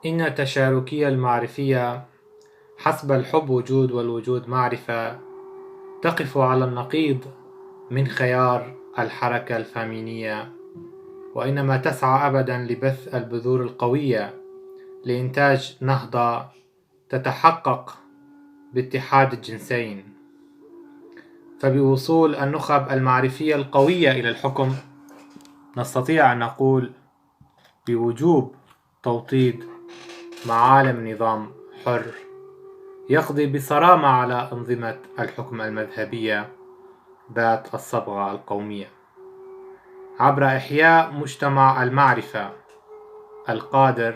إن التشاركية المعرفية حسب الحب وجود والوجود معرفة تقف على النقيض من خيار الحركة الفامينية، وإنما تسعى أبدا لبث البذور القوية لإنتاج نهضة تتحقق باتحاد الجنسين. فبوصول النخب المعرفية القوية إلى الحكم نستطيع أن نقول بوجوب توطيد معالم نظام حر يقضي بصرامة على أنظمة الحكم المذهبية ذات الصبغة القومية، عبر إحياء مجتمع المعرفة القادر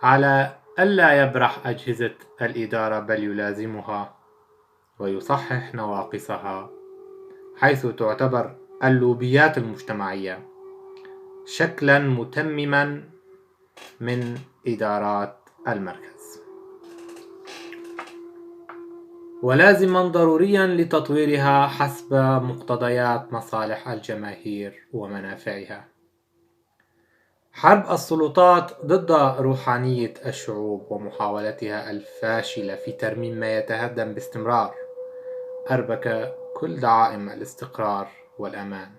على ألا يبرح أجهزة الإدارة بل يلازمها ويصحح نواقصها، حيث تعتبر اللوبيات المجتمعية شكلا متمما من إدارات المركز، ولازما ضروريا لتطويرها حسب مقتضيات مصالح الجماهير ومنافعها. حرب السلطات ضد روحانية الشعوب ومحاولتها الفاشلة في ترميم ما يتهدم باستمرار أربك كل دعائم الاستقرار والأمان،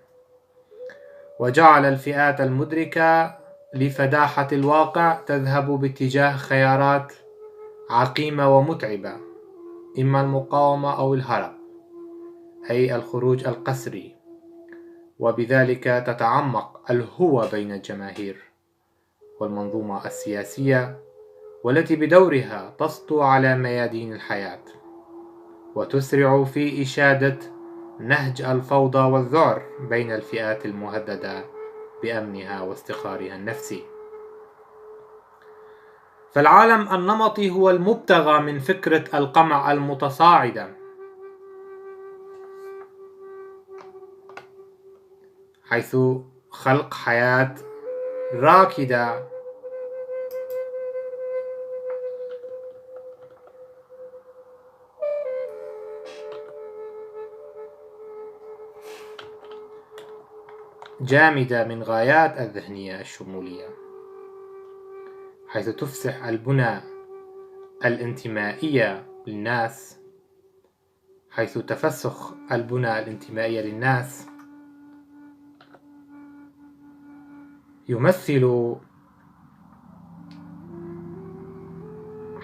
وجعل الفئات المدركة لفداحة الواقع تذهب باتجاه خيارات عقيمة ومتعبة، إما المقاومة أو الهرب، أي الخروج القسري، وبذلك تتعمق الهوة بين الجماهير والمنظومة السياسية، والتي بدورها تسطو على ميادين الحياة وتسرع في إشادة نهج الفوضى والذعر بين الفئات المهددة بأمنها واستقرارها النفسي. فالعالم النمطي هو المبتغى من فكرة القمع المتصاعدة، حيث خلق حياة راكدة جامدة من غايات الذهنية الشمولية، حيث تفسح البنى الانتمائية للناس، حيث تفسخ البنى الانتمائية للناس يمثل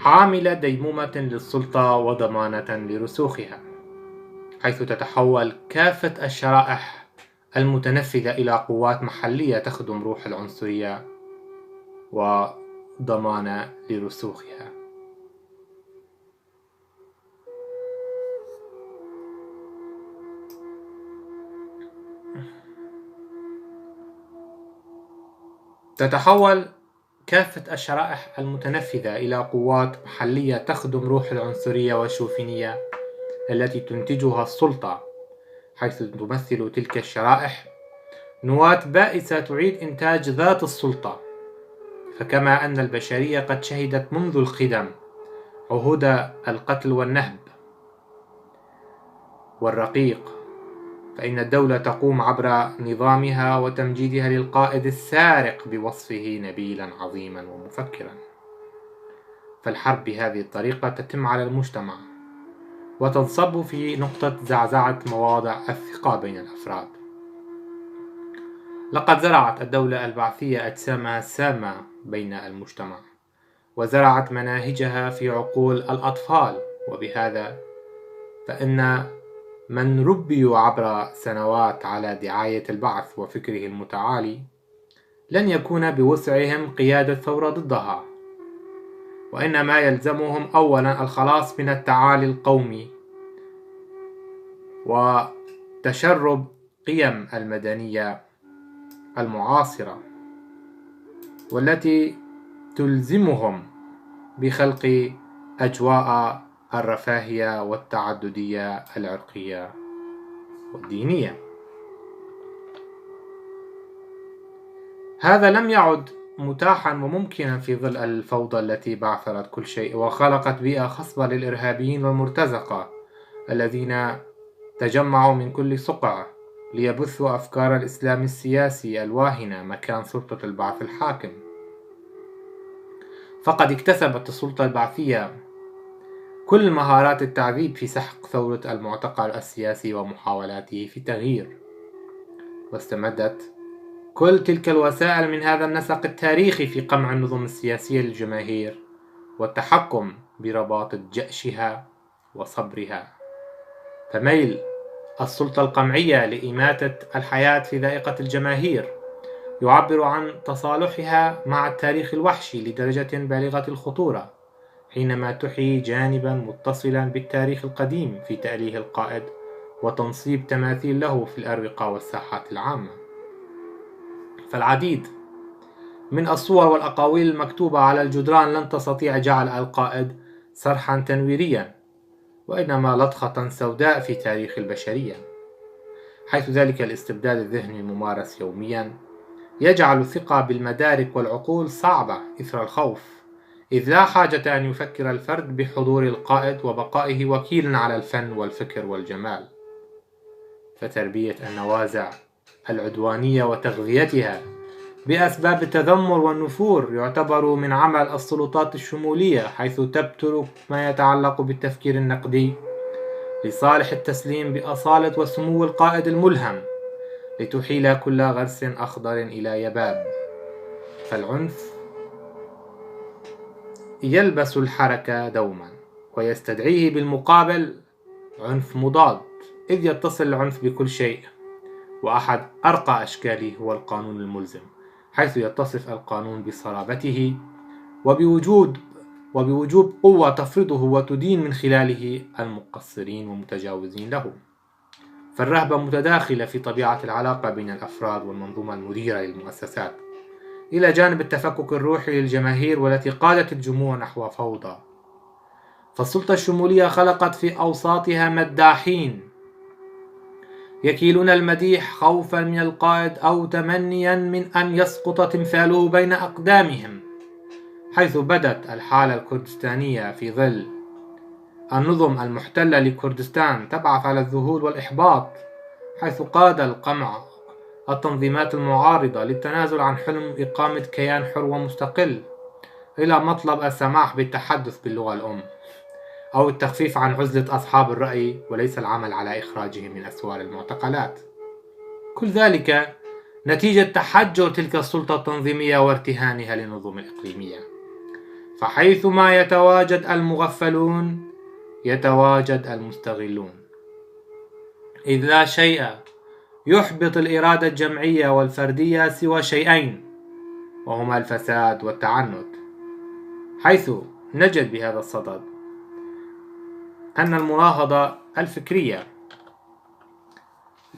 عامل ديمومة للسلطة وضمانة لرسوخها، حيث تتحول كافة الشرائح المتنفذة إلى قوات محلية تخدم روح العنصرية وضمانة لرسوخها. تتحول كافة الشرائح المتنفذة إلى قوات محلية تخدم روح العنصرية والشوفينية التي تنتجها السلطة، حيث تمثل تلك الشرائح نواة بائسة تعيد إنتاج ذات السلطة. فكما أن البشرية قد شهدت منذ القدم عهود القتل والنهب والرقيق، فإن الدولة تقوم عبر نظامها وتمجيدها للقائد السارق بوصفه نبيلا عظيما ومفكرا. فالحرب بهذه الطريقة تتم على المجتمع وتنصب في نقطة زعزعة مواضع الثقة بين الأفراد. لقد زرعت الدولة البعثية أجسامها السامة بين المجتمع، وزرعت مناهجها في عقول الأطفال، وبهذا فإن من ربيوا عبر سنوات على دعاية البعث وفكره المتعالي لن يكون بوسعهم قيادة ثورة ضدها، وإنما يلزمهم أولا الخلاص من التعالي القومي وتشرب قيم المدنية المعاصرة، والتي تلزمهم بخلق أجواء الرفاهية والتعددية العرقية والدينية. هذا لم يعد متاحا وممكنا في ظل الفوضى التي بعثرت كل شيء وخلقت بيئة خصبة للإرهابيين والمرتزقة الذين تجمعوا من كل صقع ليبثوا أفكار الإسلام السياسي الواهنة مكان سلطة البعث الحاكم. فقد اكتسبت السلطة البعثية كل مهارات التعذيب في سحق ثورة المعتقل السياسي ومحاولاته في التغيير، واستمدت كل تلك الوسائل من هذا النسق التاريخي في قمع النظم السياسية للجماهير والتحكم برباطة جأشها وصبرها. فميل السلطة القمعية لإماتة الحياة في ذائقة الجماهير يعبر عن تصالحها مع التاريخ الوحشي لدرجة بالغة الخطورة، حينما تحيي جانبا متصلا بالتاريخ القديم في تأليه القائد وتنصيب تماثيل له في الأروقة والساحات العامة. فالعديد من الصور والأقاويل المكتوبة على الجدران لن تستطيع جعل القائد صرحا تنويريا، وإنما لطخة سوداء في تاريخ البشرية، حيث ذلك الاستبداد الذهني الممارس يوميا يجعل الثقة بالمدارك والعقول صعبة إثر الخوف، إذ لا حاجة أن يفكر الفرد بحضور القائد وبقائه وكيلا على الفن والفكر والجمال. فتربية النوازع العدوانية وتغذيتها بأسباب التذمر والنفور يعتبر من عمل السلطات الشمولية، حيث تبتر ما يتعلق بالتفكير النقدي لصالح التسليم بأصالة وسمو القائد الملهم، لتحيل كل غرس أخضر إلى يباب. فالعنف يلبس الحركة دوما ويستدعيه بالمقابل عنف مضاد، إذ يتصل العنف بكل شيء، وأحد أرقى أشكاله هو القانون الملزم، حيث يتصف القانون بصلابته وبوجوب قوة تفرضه وتدين من خلاله المقصرين ومتجاوزين له. فالرهبة متداخلة في طبيعة العلاقة بين الأفراد والمنظومة المديرة للمؤسسات، إلى جانب التفكك الروحي للجماهير والتي قادت الجموع نحو فوضى. فالسلطة الشمولية خلقت في أوساطها مداحين يكيلون المديح خوفا من القائد أو تمنيا من أن يسقط تمثاله بين أقدامهم، حيث بدت الحالة الكردستانية في ظل النظم المحتلة لكردستان تبعث على الذهول والإحباط، حيث قاد القمع التنظيمات المعارضة للتنازل عن حلم إقامة كيان حر ومستقل إلى مطلب السماح بالتحدث باللغة الأم، أو التخفيف عن عزلة أصحاب الرأي وليس العمل على إخراجهم من أسوار المعتقلات. كل ذلك نتيجة تحجر تلك السلطة التنظيمية وارتهانها للنظم الإقليمية. فحيثما يتواجد المغفلون يتواجد المستغلون، إذ لا شيء يحبط الإرادة الجمعية والفردية سوى شيئين، وهما الفساد والتعنت. حيث نجد بهذا الصدد أن المناهضة الفكرية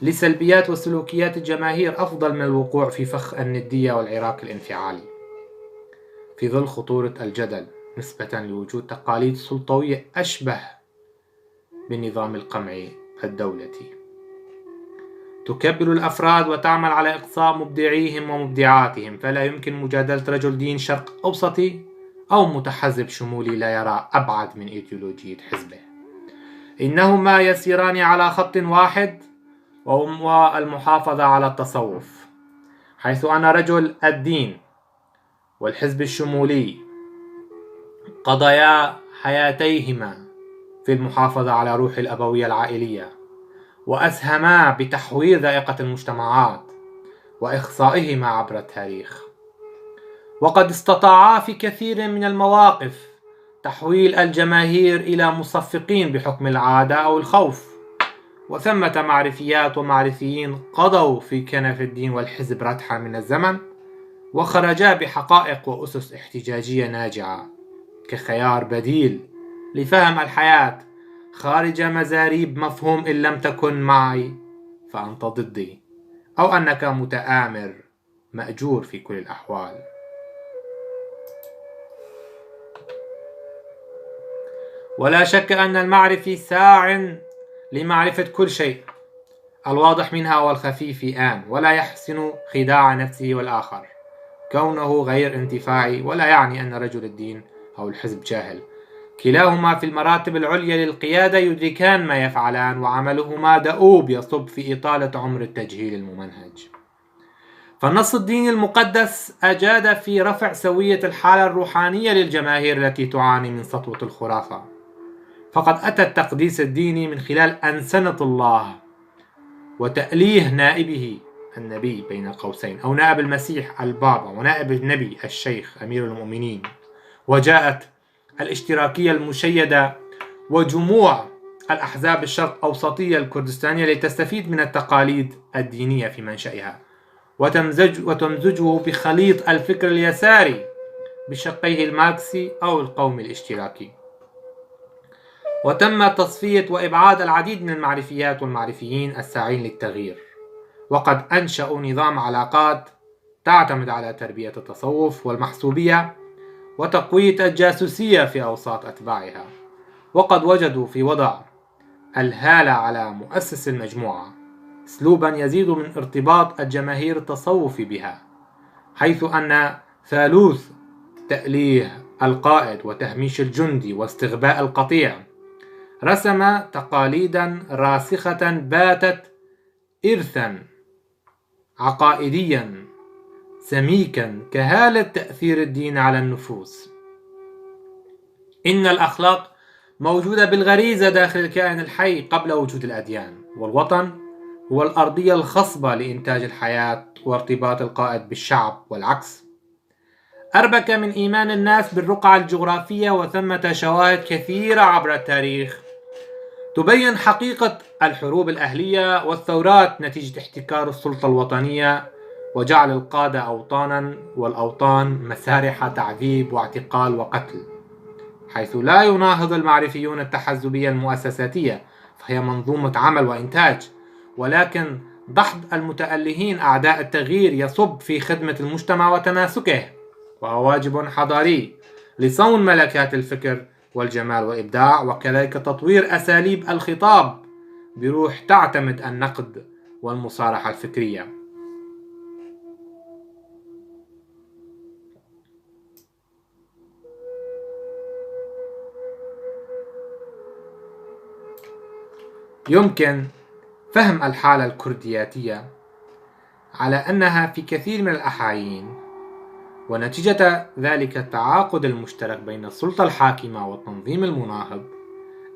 لسلبيات وسلوكيات الجماهير أفضل من الوقوع في فخ الندية والعراك الانفعالي، في ظل خطورة الجدل نسبة لوجود تقاليد سلطوية أشبه بالنظام القمعي الدولتي تكبر الأفراد وتعمل على إقصاء مبدعيهم ومبدعاتهم. فلا يمكن مجادلة رجل دين شرق أوسطي أو متحزب شمولي لا يرى أبعد من إيديولوجية حزبه، إنهما يسيران على خط واحد، وهو المحافظة على التصوف، حيث أن رجل الدين والحزب الشمولي قضيا حياتيهما في المحافظة على روح الأبوية العائلية، وأسهما بتحوير ذائقة المجتمعات وإخصائهما عبر التاريخ، وقد استطاعا في كثير من المواقف تحويل الجماهير إلى مصفقين بحكم العادة أو الخوف. وثمة معرفيات ومعرفيين قضوا في كنف الدين والحزب ردحا من الزمن، وخرجا بحقائق وأسس احتجاجية ناجعة كخيار بديل لفهم الحياة خارج مزاريب مفهوم إن لم تكن معي فأنت ضدي، أو أنك متآمر مأجور في كل الأحوال. ولا شك أن المعرفي ساع لمعرفة كل شيء، الواضح منها والخفي في آن، ولا يحسن خداع نفسه والآخر كونه غير انتفاعي، ولا يعني أن رجل الدين أو الحزب جاهل. كلاهما في المراتب العليا للقيادة يدركان ما يفعلان، وعملهما دؤوب يصب في إطالة عمر التجهيل الممنهج. فالنص الديني المقدس أجاد في رفع سوية الحالة الروحانية للجماهير التي تعاني من سطوة الخرافة، فقد أتى التقديس الديني من خلال أنسنة الله وتأليه نائبه النبي بين قوسين، أو نائب المسيح البابا، ونائب النبي الشيخ أمير المؤمنين. وجاءت الاشتراكية المشيدة وجموع الأحزاب الشرق أوسطية الكردستانية لتستفيد من التقاليد الدينية في منشأها وتمزجه بخليط الفكر اليساري بشقيه الماركسي أو القومي الاشتراكي. وتم تصفية وإبعاد العديد من المعرفيات والمعرفيين الساعين للتغيير، وقد أنشأوا نظام علاقات تعتمد على تربية التصوف والمحسوبية وتقوية الجاسوسية في أوساط أتباعها، وقد وجدوا في وضع الهالة على مؤسس المجموعة أسلوبا يزيد من ارتباط الجماهير التصوفي بها، حيث أن ثالوث تأليه القائد وتهميش الجندي واستغباء القطيع رسم تقاليدا راسخة باتت إرثا عقائديا سميكا كهالة تأثير الدين على النفوس. إن الأخلاق موجودة بالغريزة داخل الكائن الحي قبل وجود الأديان، والوطن هو الأرضية الخصبة لإنتاج الحياة وارتباط القائد بالشعب والعكس. أربك من إيمان الناس بالرقعة الجغرافية، وثمة شواهد كثيرة عبر التاريخ تبين حقيقة الحروب الأهلية والثورات نتيجة احتكار السلطة الوطنية وجعل القادة أوطانا والأوطان مسارح تعذيب واعتقال وقتل، حيث لا يناهض المعرفيون التحزبية المؤسساتية، فهي منظومة عمل وإنتاج، ولكن دحض المتألهين أعداء التغيير يصب في خدمة المجتمع وتماسكه، وهو واجب حضاري لصون ملكات الفكر والجمال والإبداع، وكذلك تطوير أساليب الخطاب بروح تعتمد النقد والمصارحة الفكرية. يمكن فهم الحالة الكردياتية على أنها في كثير من الأحايين ونتيجة ذلك التعاقد المشترك بين السلطة الحاكمة والتنظيم المناهض،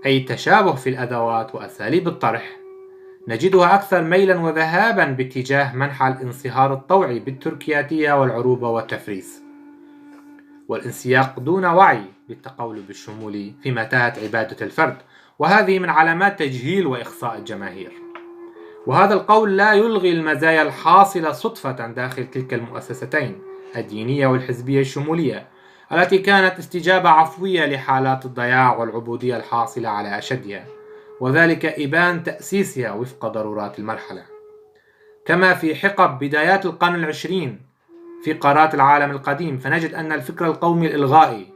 أي تشابه في الأدوات وأساليب الطرح، نجدها أكثر ميلا وذهابا باتجاه منحى الانصهار الطوعي بالتركياتية والعروبة والتفريس والانسياق دون وعي بالتقولب الشمولي في متاهة عبادة الفرد، وهذه من علامات تجهيل وإخصاء الجماهير. وهذا القول لا يلغي المزايا الحاصلة صدفة داخل تلك المؤسستين الدينية والحزبية الشمولية، التي كانت استجابة عفوية لحالات الضياع والعبودية الحاصلة على أشدها، وذلك إبان تأسيسها وفق ضرورات المرحلة. كما في حقب بدايات القرن العشرين في قارات العالم القديم، فنجد أن الفكر القومي الإلغائي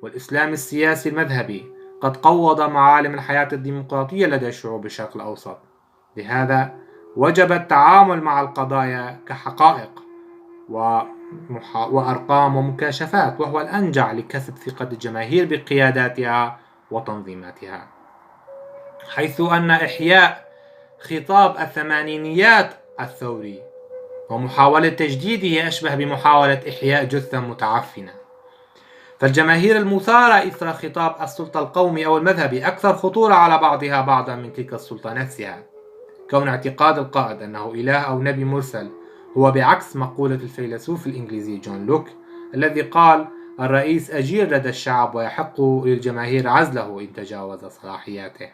والإسلام السياسي المذهبي قد قوض معالم الحياة الديمقراطية لدى شعوب الشرق الأوسط. لهذا وجب التعامل مع القضايا كحقائق وأرقام ومكاشفات، وهو الأنجع لكسب ثقة الجماهير بقياداتها وتنظيماتها، حيث أن إحياء خطاب الثمانينيات الثوري ومحاولة تجديده أشبه بمحاولة إحياء جثة متعفنة. فالجماهير المثارة إثر خطاب السلطة القومي أو المذهبي أكثر خطورة على بعضها بعضا من تلك السلطة نفسها، كون اعتقاد القائد أنه إله أو نبي مرسل هو بعكس مقولة الفيلسوف الإنجليزي جون لوك الذي قال: الرئيس أجير لدى الشعب ويحق للجماهير عزله إن تجاوز صلاحياته.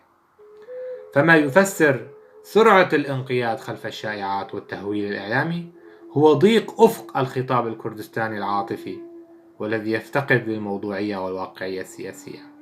فما يفسر سرعة الانقياد خلف الشائعات والتهويل الإعلامي هو ضيق أفق الخطاب الكردستاني العاطفي، والذي يفتقد للموضوعية والواقعية السياسية.